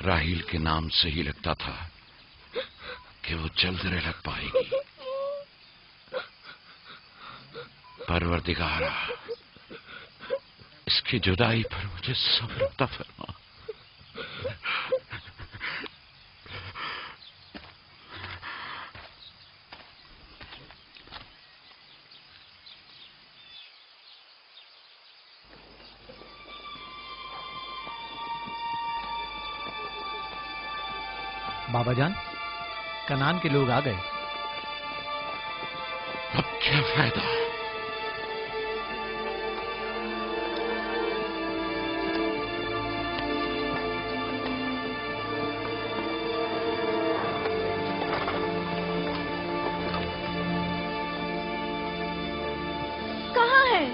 راہیل کے نام سے ہی لگتا تھا کہ وہ جلد رہ پائے گی۔ پروردگارا، اس کی جدائی پر مجھے صبر عطا فرما۔ بابا جان، کنان کے لوگ آ گئے۔ اب کیا فائدہ؟ کہاں ہے؟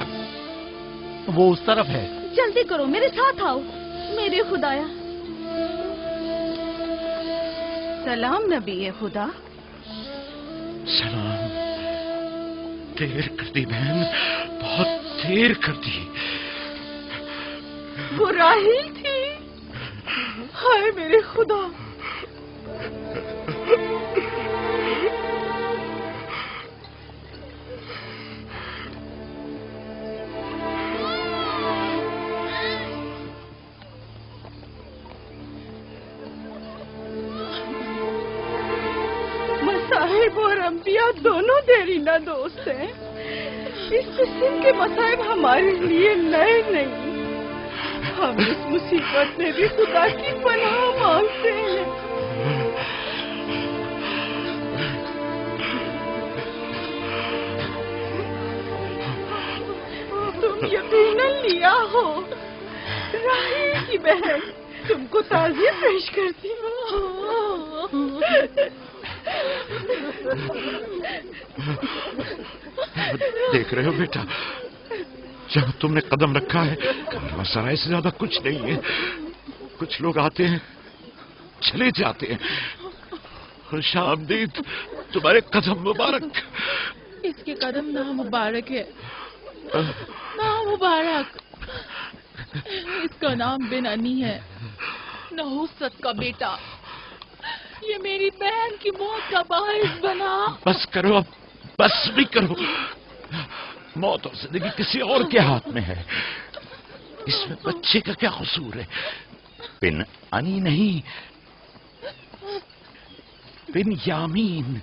وہ اس طرف ہے۔ جلدی کرو، میرے ساتھ آؤ۔ میرے خدایا۔ سلام نبی خدا۔ سلام۔ دیر کر دی بہن، بہت دیر کر دی۔ وہ راہیل تھی؟ ہائے میرے خدا! مصائب اور انبیاء دونوں دیرینہ دوست ہیں۔ اس قسم کے مصائب ہمارے لیے نئے نہیں۔ ہم اس مصیبت میں بھی خدا کی پناہ مانگتے ہیں۔ تم یقیناً لیا ہو، راہیل کی بہن تم کو تعزیت پیش کرتی ہوں۔ دیکھ رہے ہو بیٹا، جہاں تم نے قدم رکھا ہے کارواں سرائے سے زیادہ کچھ نہیں ہے۔ کچھ لوگ آتے ہیں، چلے جاتے ہیں۔ خوش آمدید تمہارے قدم مبارک۔ اس کے قدم نامبارک ہے، نامبارک۔ اس کا نام بن انی ہے، نحوست کا بیٹا۔ یہ میری بہن کی موت کا باعث بنا۔ بس کرو اب، بس بھی کرو۔ موت اور زندگی کسی اور کے ہاتھ میں ہے۔ اس میں بچے کا کیا قصور ہے؟ بن انی نہیں، بن یامین،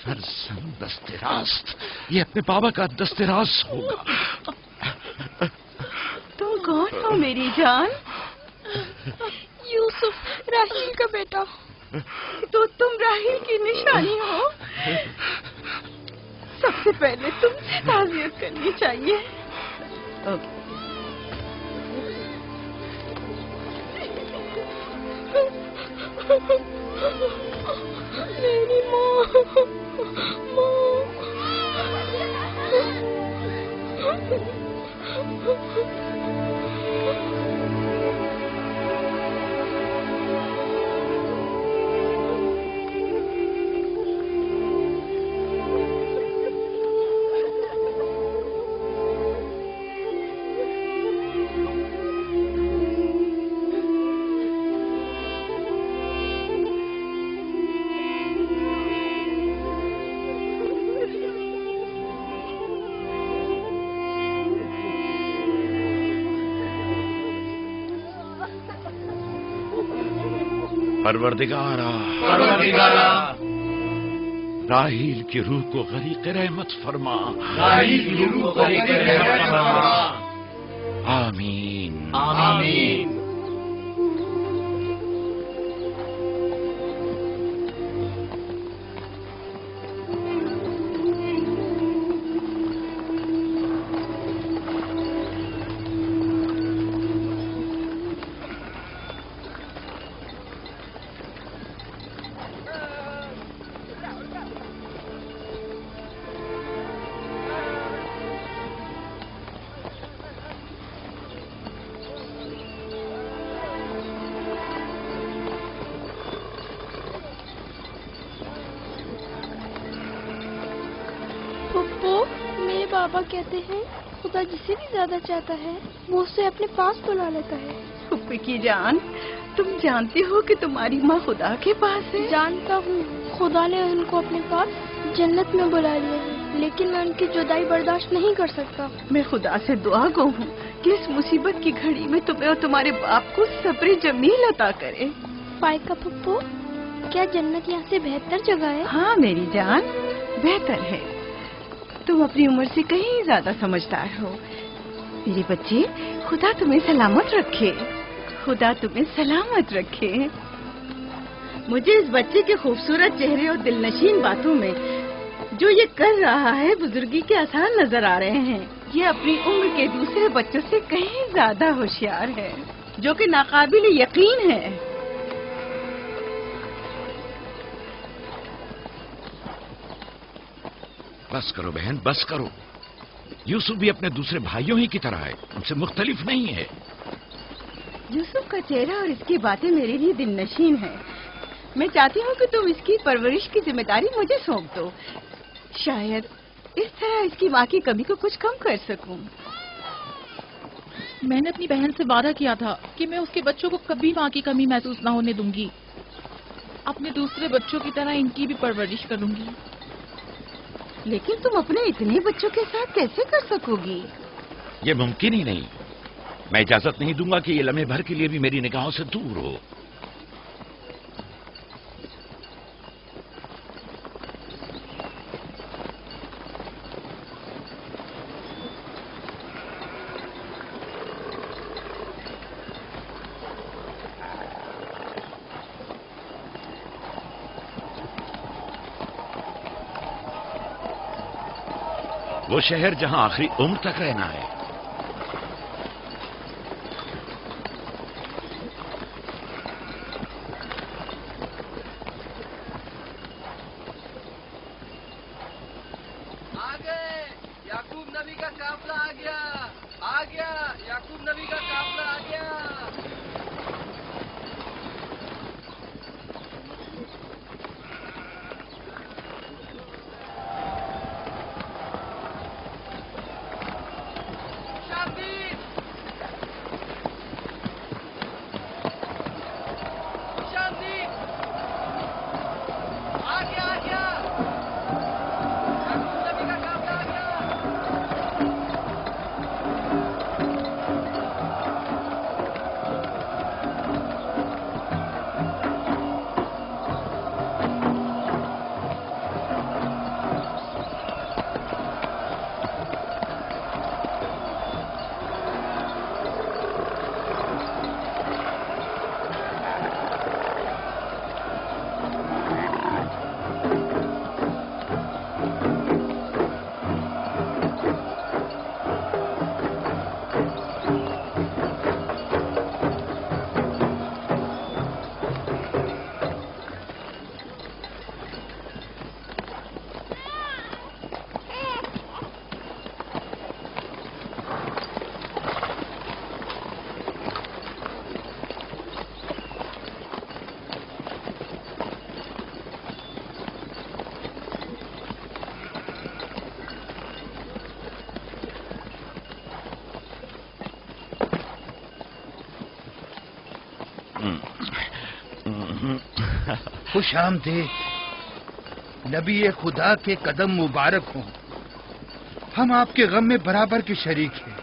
فرزند دست راست۔ یہ اپنے بابا کا دست راست ہوگا۔ تم کون ہو میری جان؟ یوسف، راہیل کا بیٹا۔ تو تم راہیل کی نشانی ہو۔ سب سے پہلے تم سے تعزیت کرنی چاہیے۔ میری پروردگارا، راہیل کی روح کو غریق رحمت فرما۔ آمین آمین۔ بابا کہتے ہیں خدا جسے بھی زیادہ چاہتا ہے وہ اسے اپنے پاس بلا لیتا ہے۔ پھپھی کی جان، تم جانتی ہو کہ تمہاری ماں خدا کے پاس ہے؟ جانتا ہوں، خدا نے ان کو اپنے پاس جنت میں بلا لیا ہے، لیکن میں ان کی جدائی برداشت نہیں کر سکتا۔ میں خدا سے دعا گو ہوں کہ اس مصیبت کی گھڑی میں تمہیں اور تمہارے باپ کو صبر جمیل عطا کرے۔ فائقہ پھپھو، کیا جنت یہاں سے بہتر جگہ ہے؟ ہاں میری جان، بہتر ہے۔ تم اپنی عمر سے کہیں زیادہ سمجھدار ہو میری بچی۔ خدا تمہیں سلامت رکھے، خدا تمہیں سلامت رکھے۔ مجھے اس بچے کے خوبصورت چہرے اور دلنشین باتوں میں جو یہ کر رہا ہے بزرگی کے آثار نظر آ رہے ہیں۔ یہ اپنی عمر کے دوسرے بچوں سے کہیں زیادہ ہوشیار ہے، جو کہ ناقابل یقین ہے۔ بس کرو بہن، بس کرو۔ یوسف بھی اپنے دوسرے بھائیوں ہی کی طرح ہے، ان سے مختلف نہیں ہے۔ یوسف کا چہرہ اور اس کی باتیں میرے لیے دل نشین ہیں۔ میں چاہتی ہوں کہ تم اس کی پرورش کی ذمہ داری مجھے سونپ دو، شاید اس طرح اس کی ماں کی کمی کو کچھ کم کر سکوں۔ میں نے اپنی بہن سے وعدہ کیا تھا کہ میں اس کے بچوں کو کبھی ماں کی کمی محسوس نہ ہونے دوں گی، اپنے دوسرے بچوں کی طرح ان کی بھی پرورش کروں گی۔ لیکن تم اپنے اتنے بچوں کے ساتھ کیسے کر سکو گی؟ یہ ممکن ہی نہیں۔ میں اجازت نہیں دوں گا کہ یہ لمحے بھر کے لیے بھی میری نگاہوں سے دور ہو۔ وہ شہر جہاں آخری عمر تک رہنا ہے۔ یعقوب نبی کا قافلہ آ گیا، یعقوب نبی کا قافلہ آ گیا۔ خوش آمدید، نبی خدا کے قدم مبارک ہوں۔ ہم آپ کے غم میں برابر کے شریک ہیں۔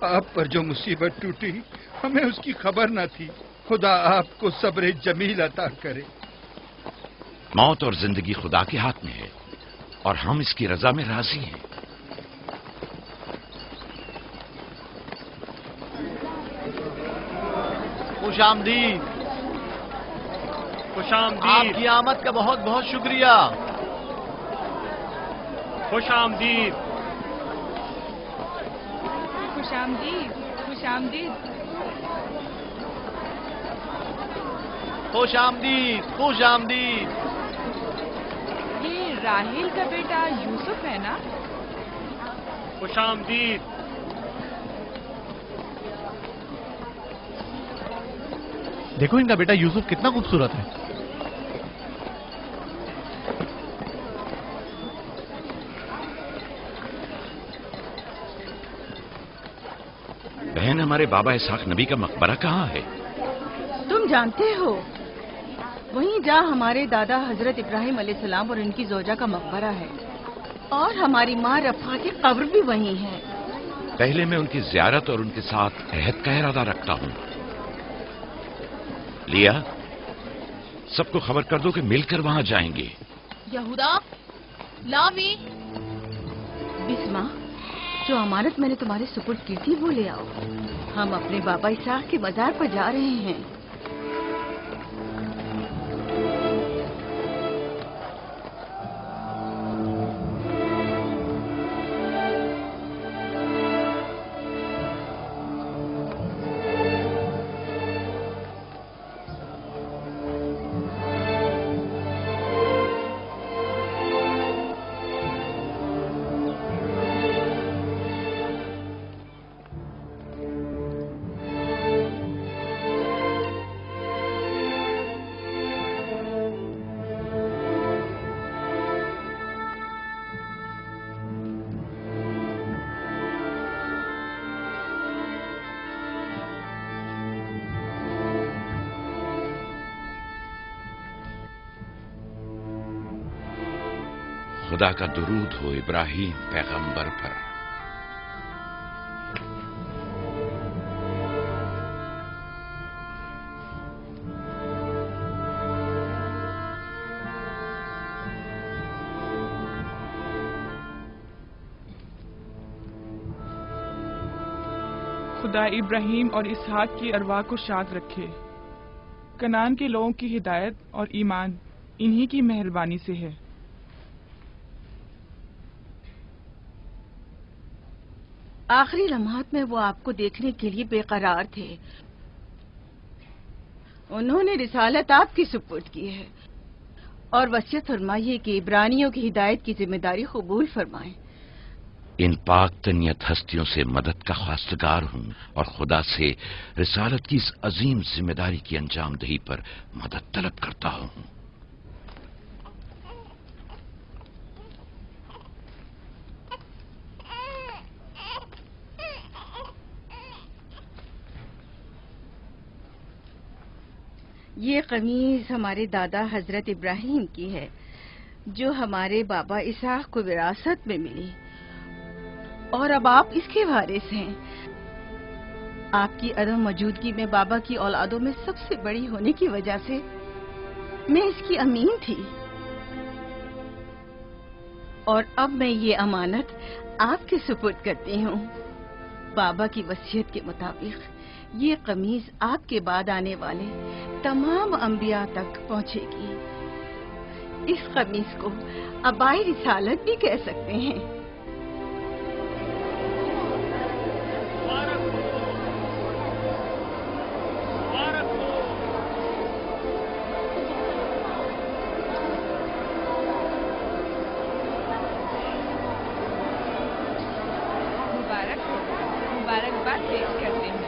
آپ پر جو مصیبت ٹوٹی ہمیں اس کی خبر نہ تھی۔ خدا آپ کو صبر جمیل عطا کرے۔ موت اور زندگی خدا کے ہاتھ میں ہے اور ہم اس کی رضا میں راضی ہیں۔ خوش آمدید، خوش آمدید، آپ کی آمد کا بہت بہت شکریہ۔ خوش آمدید، خوش آمدید، خوش آمدید۔ خوش آمدید، خوش آمدید۔ یہ راہیل کا بیٹا یوسف ہے نا؟ خوش آمدید۔ دیکھو ان کا بیٹا یوسف کتنا خوبصورت ہے۔ بہن، ہمارے بابا اسحاق نبی کا مقبرہ کہاں ہے؟ तुम जानते हो वहीं जहाँ हमारे दादा हजरत इब्राहिम अलैहिस्सलाम और इनकी जोजा का मकबरा है, और हमारी माँ रफ़ा की कब्र भी वहीं है। पहले मैं उनकी ज़ियारत और उनके साथ अहद का इरादा रखता हूँ। लिया, सबको खबर कर दो कि मिलकर वहां जाएंगे। यहूदा, लावी। बिस्मा, जो अमानत मैंने तुम्हारे सुपुर्द की थी वो ले आओ। हम अपने बाबा इसहाक के मजार पर जा रहे हैं। खुदा का दुरूद हो इब्राहिम पैगंबर पर। खुदा इब्राहिम और इसहाक की अरवाह को शाद रखे। कनान के लोगों की हिदायत और ईमान इन्हीं की मेहरबानी से है। आखिरी लम्हात में वो आपको देखने के लिए बेकरार थे। उन्होंने रिसालत आपकी सुपुर्द की है और वसीयत फरमाई कि इब्रानियों की हिदायत की जिम्मेदारी कबूल फरमाएं। इन पाक तनियत हस्तियों से मदद का ख्वास्तगार हूँ और खुदा से रिसालत की इस अजीम जिम्मेदारी की अंजामदही पर मदद तलब करता हूँ। ये कमीज हमारे दादा हजरत इब्राहिम की है जो हमारे बाबा इसहाक को विरासत में मिली, और अब आप इसके वारिस हैं। आपकी अदम मौजूदगी में बाबा की औलादों में सबसे बड़ी होने की वजह से मैं इसकी अमीन थी, और अब मैं ये अमानत आपके सुपुर्द करती हूँ। बाबा की वसीयत के मुताबिक ये कमीज आपके बाद आने वाले तमाम अंबिया तक पहुँचेगी। इस कमीज को अबाई रिसालत भी कह सकते हैं। मुबारकबाद पेश करते हैं।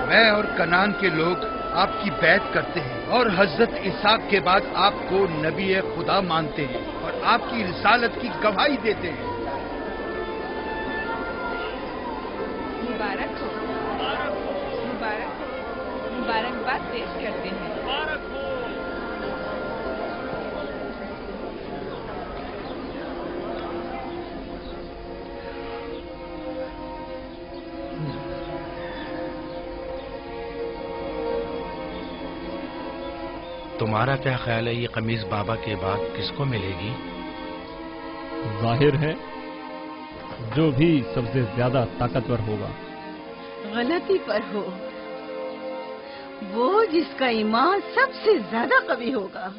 मैं और कनान के लोग आपकी बैत करते हैं और हजरत इसहाक के बाद आपको नबी खुदा मानते हैं और आपकी रिसालत की गवाही देते हैं। मुबारक हो, मुबारक हो, मुबारकबाद पेश करते हैं। तुम्हारा क्या ख्याल है, ये कमीज बाबा के बाद किसको मिलेगी? जाहिर है जो भी सबसे ज्यादा ताकतवर होगा। गलती पर हो, वो जिसका ईमान सबसे ज्यादा कवी होगा।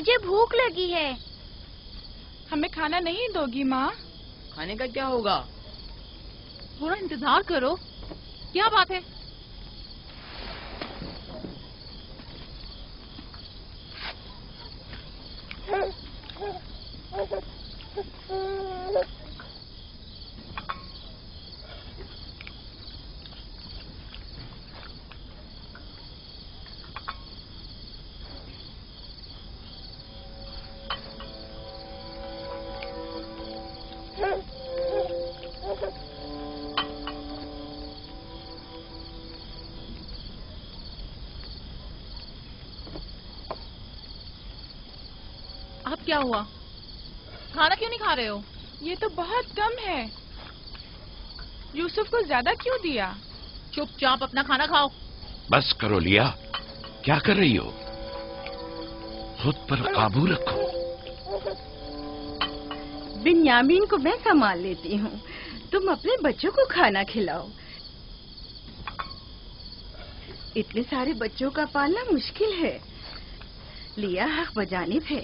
मुझे भूख लगी है। हमें खाना नहीं दोगी माँ? खाने का क्या होगा? थोड़ा इंतजार करो। क्या बात है? अब क्या हुआ? खाना क्यों नहीं खा रहे हो? ये तो बहुत कम है। यूसुफ को ज्यादा क्यों दिया? चुपचाप अपना खाना खाओ। बस करो लिया, क्या कर रही हो? खुद पर काबू रखो। बिन्यामीन को मैं संभाल लेती हूँ, तुम अपने बच्चों को खाना खिलाओ। इतने सारे बच्चों का पालना मुश्किल है। लिया हक बजानिब है।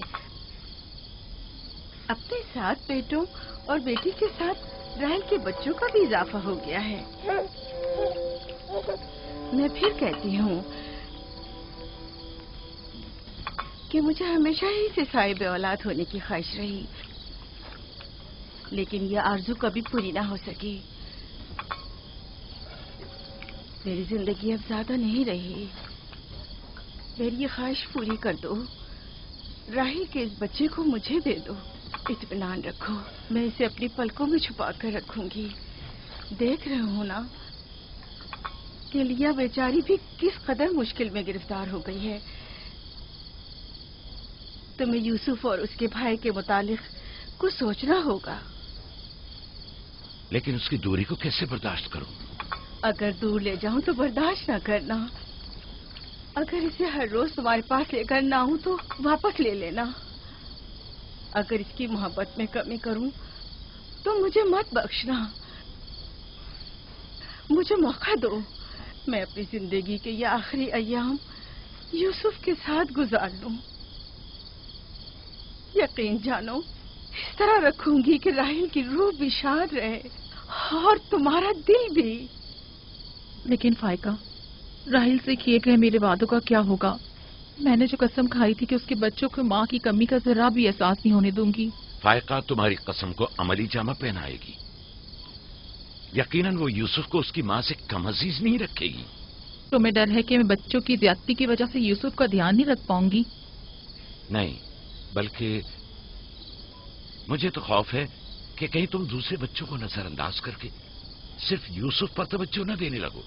अपने 7 बेटों और बेटी के साथ राहल के बच्चों का भी इजाफा हो गया है। मैं फिर कहती हूँ कि मुझे हमेशा ही से साहिब औलाद होने की ख्वाहिश रही, लेकिन यह आरज़ू कभी पूरी ना हो सकी। मेरी जिंदगी अब ज्यादा नहीं रही। मेरी ये ख्वाहिश पूरी कर दो। राहिल के इस बच्चे को मुझे दे दो। इत्मीनान रखो, मैं इसे अपनी पलकों में छुपा कर रखूंगी। देख रहे हो ना कि लिया बेचारी भी किस कदर मुश्किल में गिरफ्तार हो गई है। तुम्हें यूसुफ और उसके भाई के मुतालिक कुछ सोचना होगा। लेकिन उसकी दूरी को कैसे बर्दाश्त करूं? अगर दूर ले जाऊं तो बर्दाश्त न करना। अगर इसे हर रोज तुम्हारे पास लेकर ना आऊं तो वापस ले लेना। अगर इसकी मोहब्बत में कमी करूं तो मुझे मत बख्शना। मुझे मौका दो, मैं अपनी जिंदगी के ये आखिरी अय्याम यूसुफ के साथ गुजार लूं। यकीन जानो, इस तरह रखूंगी कि राहिल की रूह भी शाद रहे और तुम्हारा दिल भी। लेकिन फाइका, राहिल से किए गए मेरे वादों का क्या होगा? मैंने जो कसम खाई थी कि उसके बच्चों को माँ की कमी का जरा भी एहसास नहीं होने दूंगी। फायका तुम्हारी कसम को अमली जामा पहनाएगी। यकीनन वो यूसुफ को उसकी माँ से कम अजीज नहीं रखेगी। तुम्हें डर है कि मैं बच्चों की ज्यादती की वजह से यूसुफ का ध्यान नहीं रख पाऊंगी? नहीं, बल्कि मुझे तो खौफ है कि कहीं तुम दूसरे बच्चों को नजरअंदाज करके सिर्फ यूसुफ पर तवज्जो न देने लगो।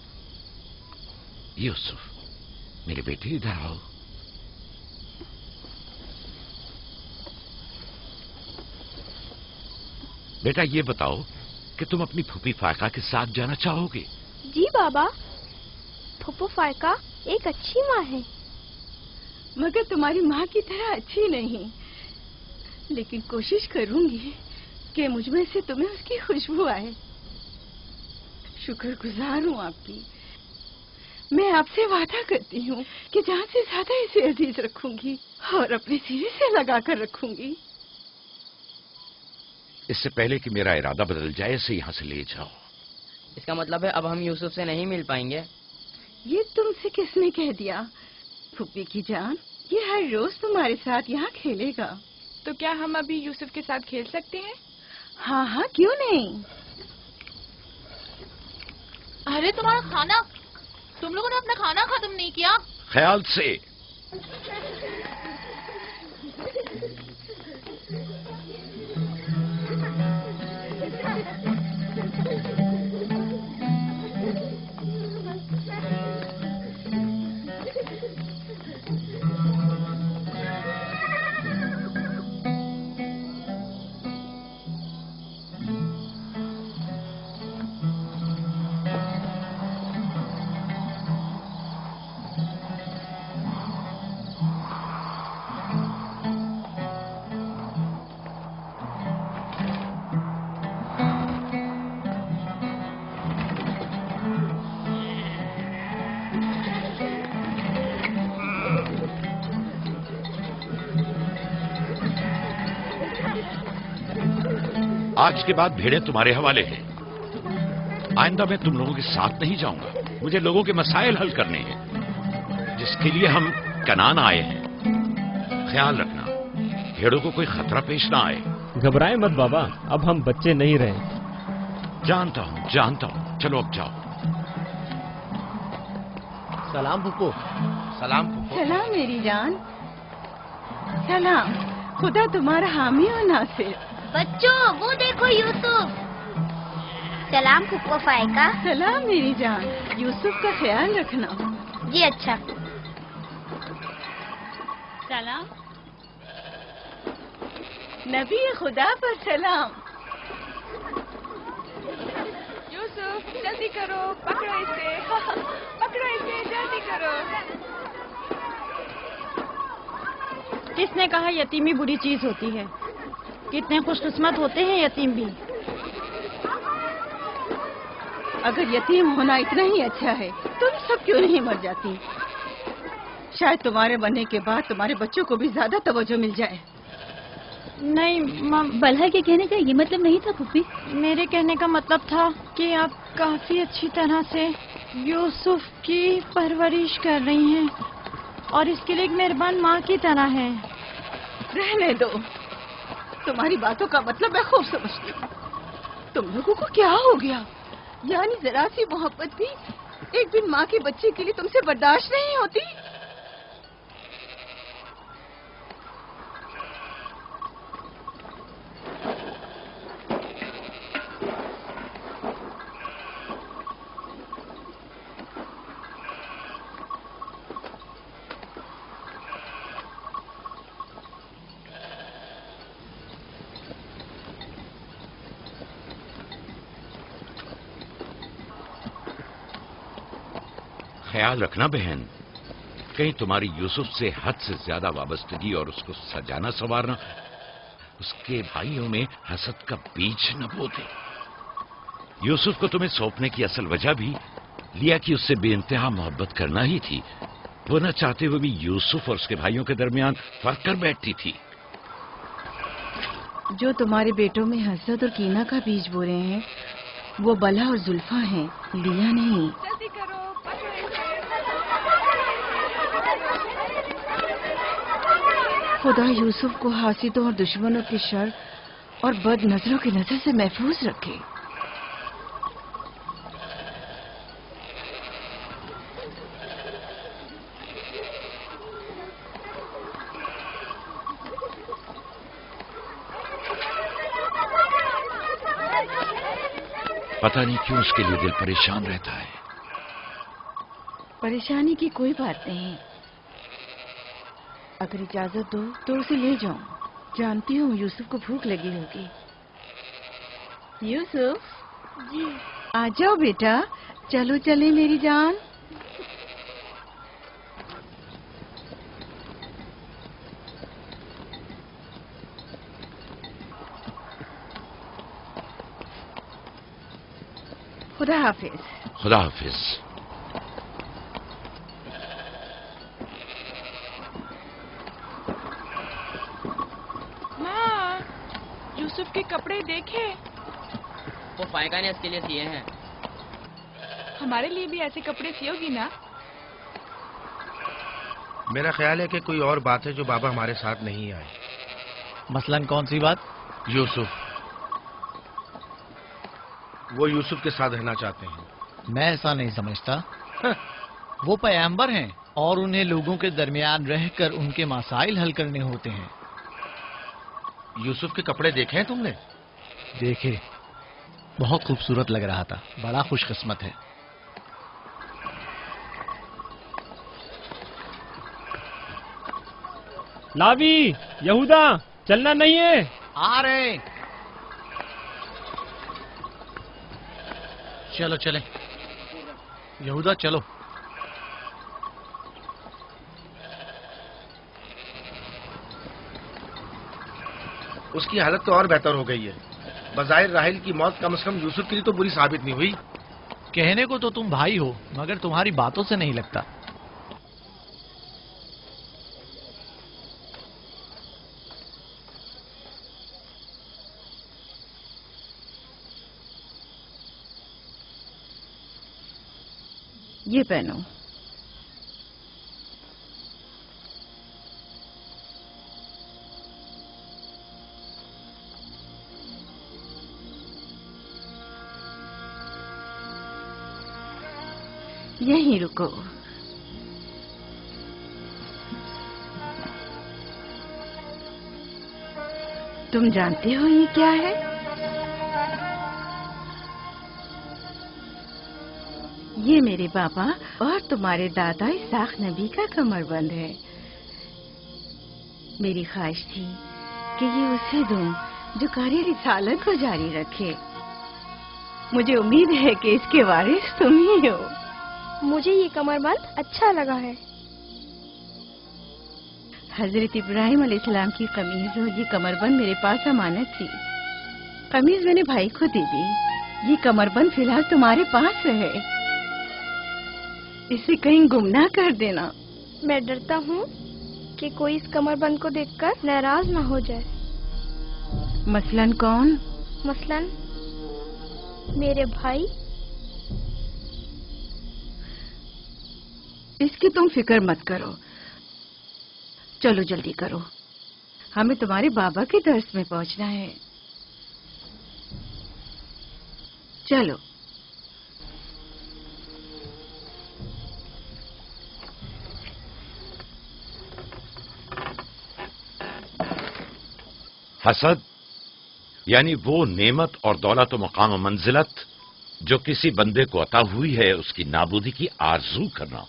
यूसुफ, मेरे बेटे इधर आओ। बेटा, ये बताओ कि तुम अपनी फूफी फायका के साथ जाना चाहोगे? जी बाबा, फूफू फायका एक अच्छी माँ है। मगर तुम्हारी माँ की तरह अच्छी नहीं, लेकिन कोशिश करूंगी कि मुझमें से तुम्हें उसकी खुशबू आए। शुक्रगुजार हूँ आपकी। मैं आपसे वादा करती हूँ कि जान से ज्यादा इसे अजीज रखूंगी और अपने सीने से लगा कर रखूंगी। इससे पहले कि मेरा इरादा बदल जाए, इसे यहाँ से ले जाओ। इसका मतलब है अब हम यूसुफ से नहीं मिल पाएंगे? ये तुमसे किसने कह दिया? फूफी की जान, ये हर रोज तुम्हारे साथ यहाँ खेलेगा। तो क्या हम अभी यूसुफ के साथ खेल सकते हैं? हाँ हाँ, क्यों नहीं। अरे तुम्हारा खाना, तुम लोगों ने अपना खाना खत्म नहीं किया? ख्याल से। आज के बाद भेड़ें तुम्हारे हवाले हैं। आइंदा मैं तुम लोगों के साथ नहीं जाऊंगा। मुझे लोगों के मसाइल हल करने हैं, जिसके लिए हम कनान आए हैं। ख्याल रखना भेड़ों को कोई खतरा पेश ना आए। घबराए मत बाबा, अब हम बच्चे नहीं रहे। जानता हूं। चलो अब जाओ। सलाम फुप्पो। सलाम फुप्पो। सलाम मेरी जान। सलाम। खुदा तुम्हारा हामी हो नासिर। बच्चों वो देखो यूसुफ। सलाम फुप्पो फायका। सलाम मेरी जान। यूसुफ का ख्याल रखना। जी अच्छा। सलाम। नबी खुदा पर सलाम। यूसुफ जल्दी करो, पकड़ो इसे। पकड़ो इसे, जल्दी करो। किसने कहा यतीमी बुरी चीज होती है? कितने खुशकिस्मत होते हैं यतीम भी। अगर यतीम होना इतना ही अच्छा है, तुम सब क्यों नहीं मर जाती? शायद तुम्हारे बनने के बाद तुम्हारे बच्चों को भी ज्यादा तवज्जो मिल जाए। नहीं बल्हा के कहने का ये मतलब नहीं था पुप्पी। मेरे कहने का मतलब था कि आप काफी अच्छी तरह से यूसुफ की परवरिश कर रही हैं और इसके लिए एक मेहरबान माँ की तरह हैं। रहने दो, तुम्हारी बातों का मतलब मैं खूब समझती हूँ। तुम लोगों को क्या हो गया? यानी जरा सी मोहब्बत भी एक दिन माँ के बच्चे के लिए तुमसे बर्दाश्त नहीं होती? ख्याल रखना बहन, कहीं तुम्हारी यूसुफ से हद से ज्यादा वाबस्तगी और उसको सजाना संवारना उसके भाइयों में हसद का बीज न बो दे। यूसुफ को तुम्हें सौंपने की असल वजह भी लिया कि उससे बेइंतहा मोहब्बत करना ही थी। वो न चाहते हुए भी यूसुफ और उसके भाइयों के दरमियान फर्क कर बैठती थी। जो तुम्हारे बेटों में हसद और कीना का बीज बो रहे हैं, वो बला और जुल्फा हैं, लिया नहीं। जल्दी करो, पकड़ो इसे। खुदा यूसुफ को हासिदों और दुश्मनों के शर और बद नजरों की नजर से महफूज रखे। पता नहीं क्यों उसके लिए दिल परेशान रहता है। परेशानी की कोई बात नहीं। अगर इजाजत दो तो उसे ले जाऊं। जानती हूँ यूसुफ को भूख लगी होगी। यूसुफ जी, आ जाओ बेटा, चलो चले मेरी जान। खुदा हाफिज। खुदा हाफिज। माँ, यूसुफ के कपड़े देखे। वो फायका ने इसके लिए सिए हैं। हमारे लिए भी ऐसे कपड़े सियोगी ना? मेरा ख्याल है कि कोई और बात है जो बाबा हमारे साथ नहीं आए। मसलन कौन सी बात? यूसुफ, वो यूसुफ के साथ रहना चाहते हैं। मैं ऐसा नहीं समझता। वो पैगंबर हैं और उन्हें लोगों के दरमियान रहकर उनके मसाइल हल करने होते हैं। यूसुफ के कपड़े देखे हैं तुमने? देखे, बहुत खूबसूरत लग रहा था। बड़ा खुशकिस्मत है। लावी, यहूदा, चलना नहीं है। आ रहे। चलो चले यहूदा, चलो। उसकी हालत तो और बेहतर हो गई है। बज़ाहिर राहिल की मौत कम से कम यूसुफ के लिए तो बुरी साबित नहीं हुई। कहने को तो तुम भाई हो, मगर तुम्हारी बातों से नहीं लगता। یہ پہنو. یہیں رکو. تم جانتے ہو یہ کیا ہے؟ یہ میرے بابا اور تمہارے دادا اسحاق نبی کا کمر بند ہے. میری خواہش تھی کہ یہ اسے دوں جو کار رسالت کو جاری رکھے. مجھے امید ہے کہ اس کے وارث تم ہی ہو. مجھے یہ کمر بند اچھا لگا ہے. حضرت ابراہیم علیہ السلام کی قمیض اور یہ کمر بند میرے پاس امانت تھی. قمیض میں نے بھائی کو دے دی. یہ کمر بند فی الحال تمہارے پاس رہے. اسے کہیں گم نہ کر دینا. میں ڈرتا ہوں کہ کوئی اس کمر بند کو دیکھ کر ناراض نہ ہو جائے. مثلاً کون؟ مثلاً میرے بھائی. اس کی تم فکر مت کرو. چلو جلدی کرو، ہمیں تمہارے بابا کے درس میں پہنچنا ہے. چلو. حسد یعنی وہ نعمت اور دولت و مقام و منزلت جو کسی بندے کو عطا ہوئی ہے اس کی نابودی کی آرزو کرنا.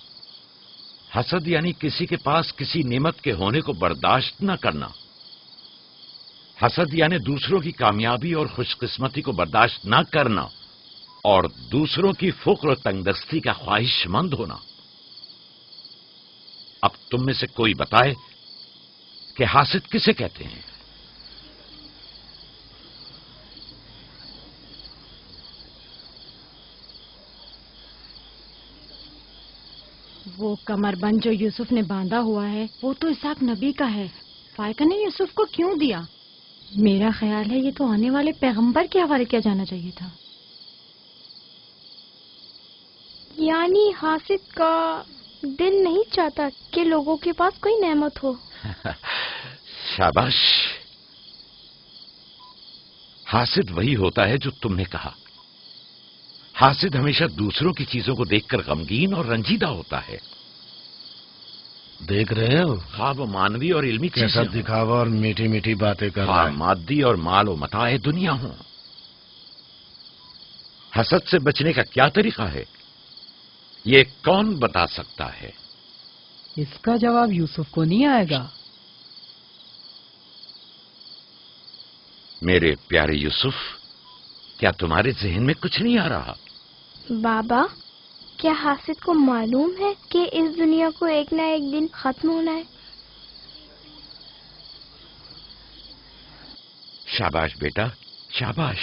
حسد یعنی کسی کے پاس کسی نعمت کے ہونے کو برداشت نہ کرنا. حسد یعنی دوسروں کی کامیابی اور خوش قسمتی کو برداشت نہ کرنا اور دوسروں کی فقر و تنگدستی کا خواہش مند ہونا. اب تم میں سے کوئی بتائے کہ حاسد کسے کہتے ہیں؟ وہ کمر بند جو یوسف نے باندھا ہوا ہے وہ تو اسحاق نبی کا ہے. فائقہ نے یوسف کو کیوں دیا؟ میرا خیال ہے یہ تو آنے والے پیغمبر کے حوالے کیا جانا چاہیے تھا. یعنی حاسد کا دل نہیں چاہتا کہ لوگوں کے پاس کوئی نعمت ہو. شاباش. حاسد وہی ہوتا ہے جو تم نے کہا. حاسد ہمیشہ دوسروں کی چیزوں کو دیکھ کر غمگین اور رنجیدہ ہوتا ہے. دیکھ رہے ہو خواب و مانوی اور علمی کیسا چیزیں دکھاوا اور میٹھی میٹھی باتیں کر رہا ہے. مادی اور مال و متاع دنیا ہوں. حسد سے بچنے کا کیا طریقہ ہے یہ کون بتا سکتا ہے؟ اس کا جواب یوسف کو نہیں آئے گا. میرے پیارے یوسف، کیا تمہارے ذہن میں کچھ نہیں آ رہا؟ بابا، کیا حاسد کو معلوم ہے کہ اس دنیا کو ایک نہ ایک دن ختم ہونا ہے؟ شاباش بیٹا، شاباش.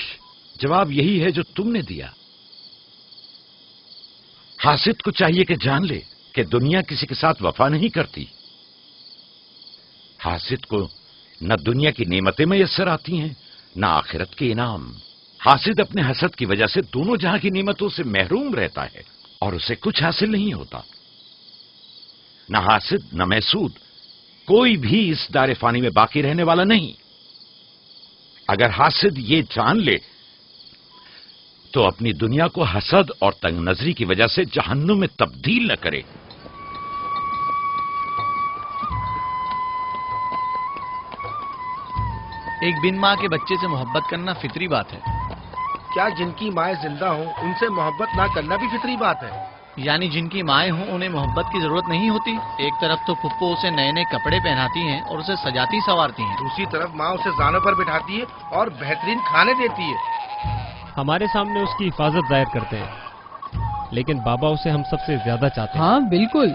جواب یہی ہے جو تم نے دیا. حاسد کو چاہیے کہ جان لے کہ دنیا کسی کے ساتھ وفا نہیں کرتی. حاسد کو نہ دنیا کی نعمتیں میسر آتی ہیں نہ آخرت کے انعام. حاسد اپنے حسد کی وجہ سے دونوں جہاں کی نعمتوں سے محروم رہتا ہے اور اسے کچھ حاصل نہیں ہوتا. نہ حاسد نہ محسود کوئی بھی اس دار فانی میں باقی رہنے والا نہیں. اگر حاسد یہ جان لے تو اپنی دنیا کو حسد اور تنگ نظری کی وجہ سے جہنم میں تبدیل نہ کرے. ایک بن ماں کے بچے سے محبت کرنا فطری بات ہے. کیا جن کی مائیں زندہ ہوں ان سے محبت نہ کرنا بھی فطری بات ہے؟ یعنی جن کی مائیں ہوں انہیں محبت کی ضرورت نہیں ہوتی. ایک طرف تو پھپھو اسے نئے نئے کپڑے پہناتی ہیں اور اسے سجاتی سنوارتی ہیں، دوسری طرف ماں اسے زانوں پر بٹھاتی ہے اور بہترین کھانے دیتی ہے. ہمارے سامنے اس کی حفاظت ظاہر کرتے ہیں لیکن بابا اسے ہم سب سے زیادہ چاہتے ہیں. ہاں بالکل.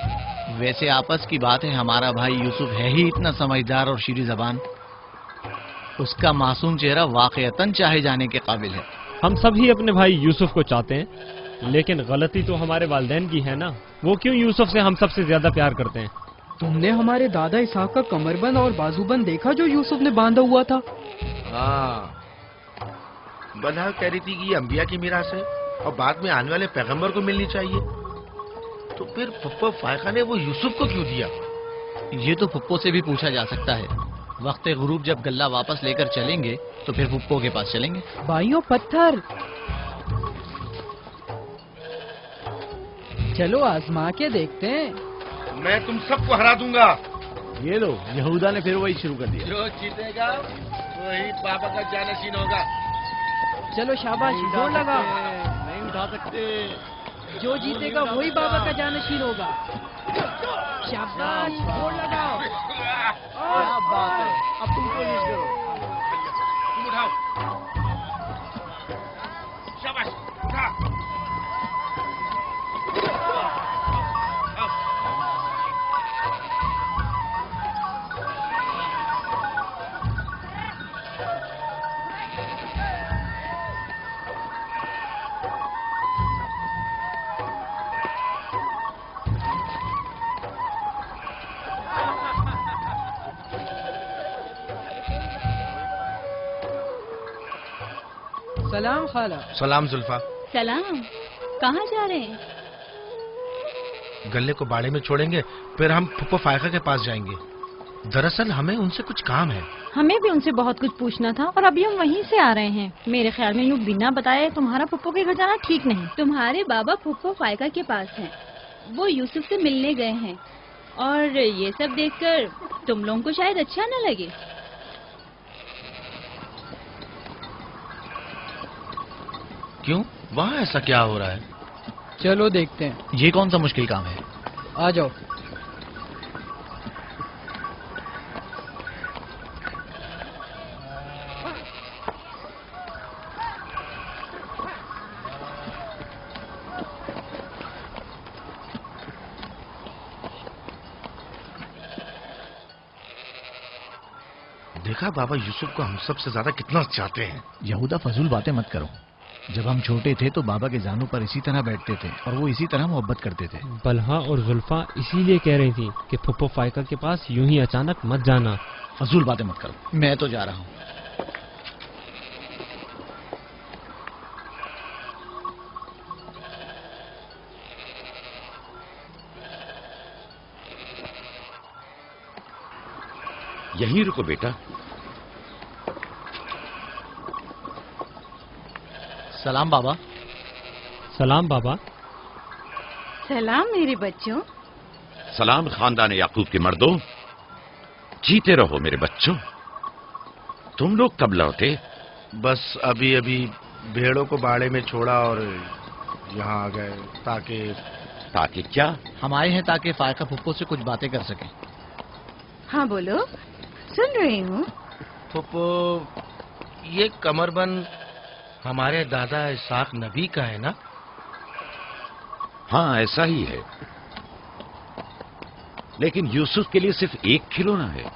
ویسے آپس کی بات ہے، ہمارا بھائی یوسف ہے ہی اتنا سمجھدار اور شیریں زبان. اس کا معصوم چہرہ واقعتاً چاہے جانے کے قابل ہے. ہم سب ہی اپنے بھائی یوسف کو چاہتے ہیں لیکن غلطی تو ہمارے والدین کی ہے نا. وہ کیوں یوسف سے ہم سب سے زیادہ پیار کرتے ہیں؟ تم نے ہمارے دادا اسحاق کا کمر بند اور بازو بند دیکھا جو یوسف نے باندھا ہوا تھا؟ ہاں، بلہا کہہ رہی تھی کہ یہ انبیاء کی میراث ہے اور بعد میں آنے والے پیغمبر کو ملنی چاہیے. तो फिर पप्पा फायका ने वो यूसुफ को क्यों दिया? ये तो पप्पो से भी पूछा जा सकता है। वक्त गुरूब जब गल्ला वापस लेकर चलेंगे तो फिर पप्पो के पास चलेंगे। भाइयों पत्थर, चलो आजमा के देखते हैं। मैं तुम सबको हरा दूंगा। ये लो, यहूदा ने फिर वही शुरू कर दिया। जो जीतेगा वही बाबा का जानशीन होगा। चलो शाबाश, जोर लगा। नहीं उठा सकते। जो जीतेगा वही बाबा का जानशीन होगा। शाबाश, जोर लगाओ। क्या बात है, अब तुम कोशिश करो। तुम उठाओ। शाबाश, उठा। सलाम खाला। सलाम जुल्फा। सलाम। कहाँ जा रहे हैं? गल्ले को बाड़े में छोड़ेंगे, फिर हम फुप्पो फायका के पास जाएंगे। दरअसल हमें उनसे कुछ काम है। हमें भी उनसे बहुत कुछ पूछना था और अभी हम वहीं से आ रहे हैं। मेरे ख्याल में यूँ बिना बताए तुम्हारा फुप्पो के घर जाना ठीक नहीं। तुम्हारे बाबा फुप्पो फायका के पास हैं। वो यूसुफ से मिलने गए हैं और ये सब देखकर तुम लोगों को शायद अच्छा न लगे। क्यों? वहाँ ऐसा क्या हो रहा है? चलो देखते हैं। ये कौन सा मुश्किल काम है? आ जाओ। देखा बाबा यूसुफ को हम सबसे ज्यादा कितना चाहते हैं। यहूदा फजूल बातें मत करो। जब हम छोटे थे तो बाबा के जानू पर इसी तरह बैठते थे और वो इसी तरह मोहब्बत करते थे। बलहा और जुल्फा इसीलिए कह रही थी कि फुप्पो फायका के पास यूं ही अचानक मत जाना। फजूल बातें मत करो, मैं तो जा रहा हूँ। यहीं रुको बेटा। सलाम बाबा। सलाम बाबा। सलाम मेरे बच्चों। सलाम खानदान याकूब के मर्दों। जीते रहो मेरे बच्चों। तुम लोग कब लौटे? बस अभी अभी भेड़ों को बाड़े में छोड़ा और यहाँ आ गए। ताकि क्या? हम आए हैं ताकि फायका फुप्पो से कुछ बातें कर सकें। हाँ बोलो, सुन रही हूँ। फुप्पो, ये कमरबंद हमारे दादा इसाक नबी का है ना? हाँ ऐसा ही है, लेकिन यूसुफ के लिए सिर्फ एक खिलौना है।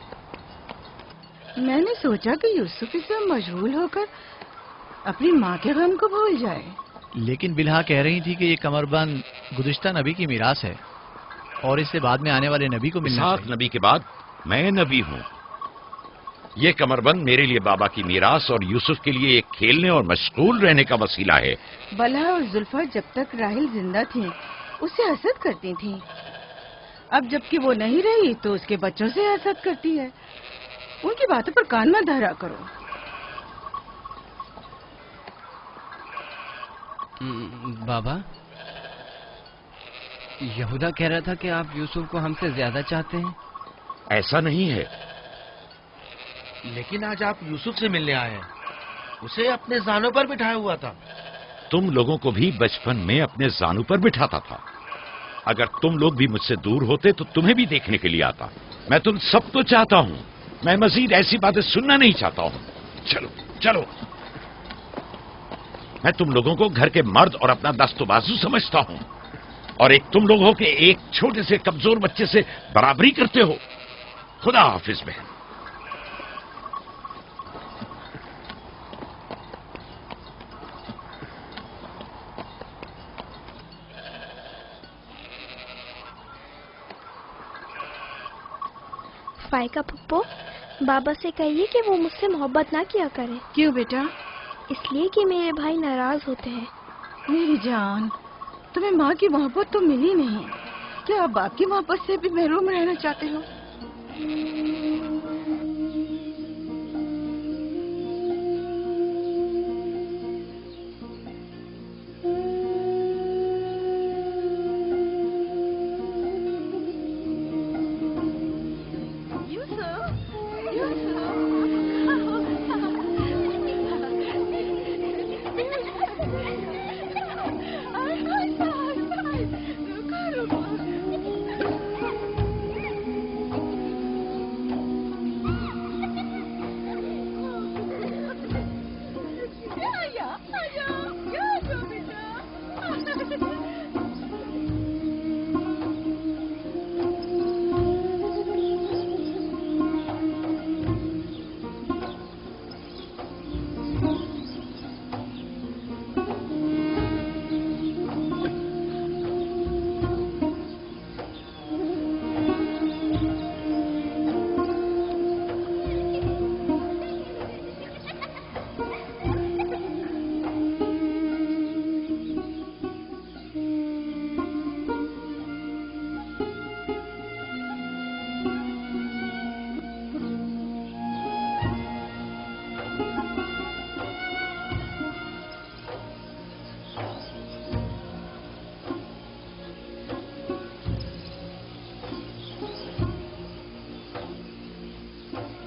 मैंने सोचा कि यूसुफ इसमें मशगूल होकर अपनी माँ के गम को भूल जाए। लेकिन बिलहा कह रही थी कि ये कमरबंद गुज़िश्ता नबी की मीरास है और इससे बाद में आने वाले नबी को मिलना चाहिए। इसाक नबी के बाद मैं नबी हूँ। ये कमरबंद मेरे लिए बाबा की मीरास और यूसुफ के लिए एक खेलने और मशगूल रहने का वसीला है। बलहा और जुल्फा जब तक राहिल जिंदा थी उससे हसद करती थी। अब जबकि वो नहीं रही तो उसके बच्चों से हसद करती है। उनकी बातों पर कान मत धरा करो। बाबा, यहूदा कह रहा था कि आप यूसुफ को हमसे ज्यादा चाहते हैं। ऐसा नहीं है। लेकिन आज आप यूसुफ से मिलने आए हैं। उसे अपने जानों पर बिठाया हुआ था। तुम लोगों को भी बचपन में अपने जानों पर बिठाता था। अगर तुम लोग भी मुझसे दूर होते तो तुम्हें भी देखने के लिए आता। मैं तुम सबको चाहता हूँ। मैं मजीद ऐसी बातें सुनना नहीं चाहता हूँ। चलो चलो। मैं तुम लोगों को घर के मर्द और अपना दस्तबाजू समझता हूँ और एक तुम लोग हो के एक छोटे से कमजोर बच्चे से बराबरी करते हो। खुदा हाफिज बहन। फायका फुप्पो, बाबा से कहिए कि वो मुझसे मोहब्बत ना किया करे। क्यों बेटा? इसलिए कि मेरे भाई नाराज होते हैं। मेरी जान, तुम्हें माँ की मोहब्बत तो मिली नहीं। क्या आप बाप की मोहब्बत से भी महरूम रहना चाहते हो?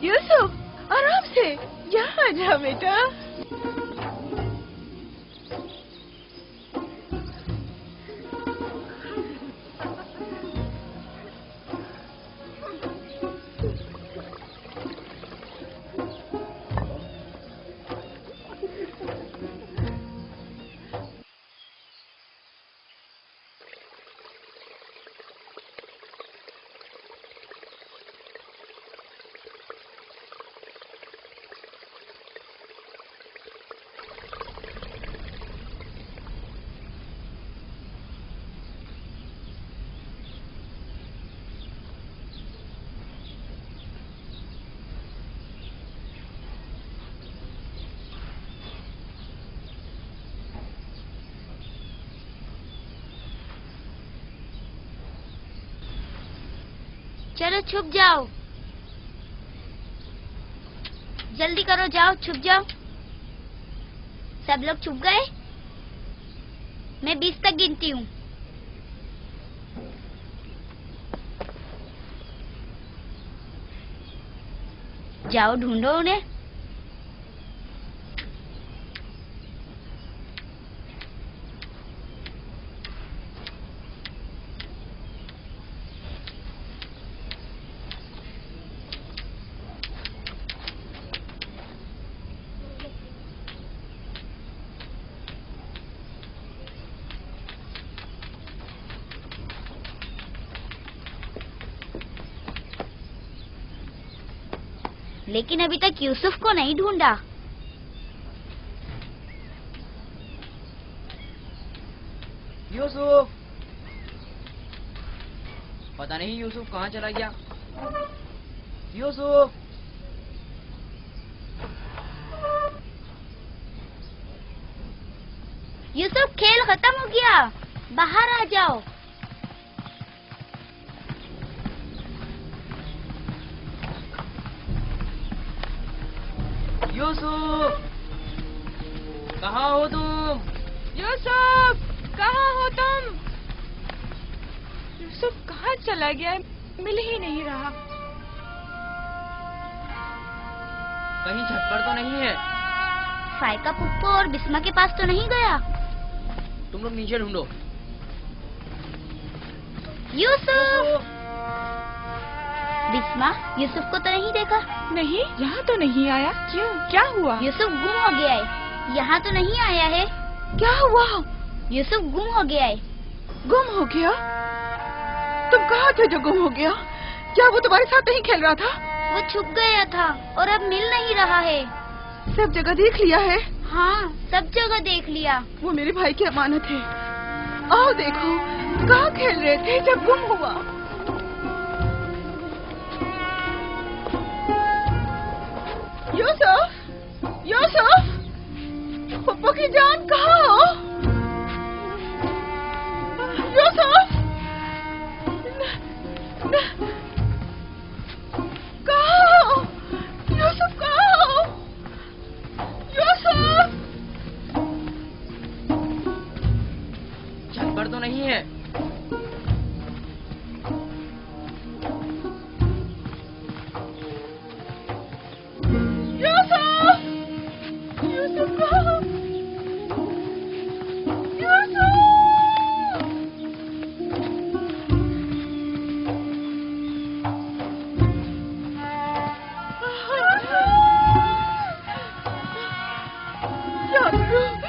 यूसुफ, आराम से, यहाँ आ जा बेटा। चलो छुप जाओ, जल्दी करो, जाओ छुप जाओ। सब लोग छुप गए? मैं 20 तक गिनती हूँ। जाओ ढूंढो उन्हें। लेकिन अभी तक यूसुफ को नहीं ढूंढा। यूसुफ, पता नहीं यूसुफ कहाँ चला गया। यूसुफ, यूसुफ, खेल खत्म हो गया, बाहर आ जाओ। यूसुफ, कहाँ हो तुम? यूसुफ, कहाँ हो तुम? यूसुफ कहाँ चला गया? मिल ही नहीं रहा। कहीं छत पर तो नहीं है? फायका पुप्पो और बिस्मा के पास तो नहीं गया? तुम लोग नीचे ढूंढो। यूसुफ! बिस्मा, यूसुफ को तो नहीं देखा? नहीं, यहाँ तो नहीं आया। क्यों, क्या हुआ? यूसुफ गुम हो गया है, यहाँ तो नहीं आया है। क्या हुआ? यूसुफ गुम हो गया है। गुम हो गया? तुम कहाँ थे जो गुम हो गया? क्या वो तुम्हारे साथ नहीं खेल रहा था? वो छुप गया था और अब मिल नहीं रहा है। सब जगह देख लिया है? हाँ, सब जगह देख लिया। वो मेरे भाई की अमानत है। आओ देखो, कहाँ खेल रहे थे जब गुम हुआ? यूसुफ, यूसुफ, पप्पू की जान कहाँ हो? यूसुफ, अल्लाह अकबर।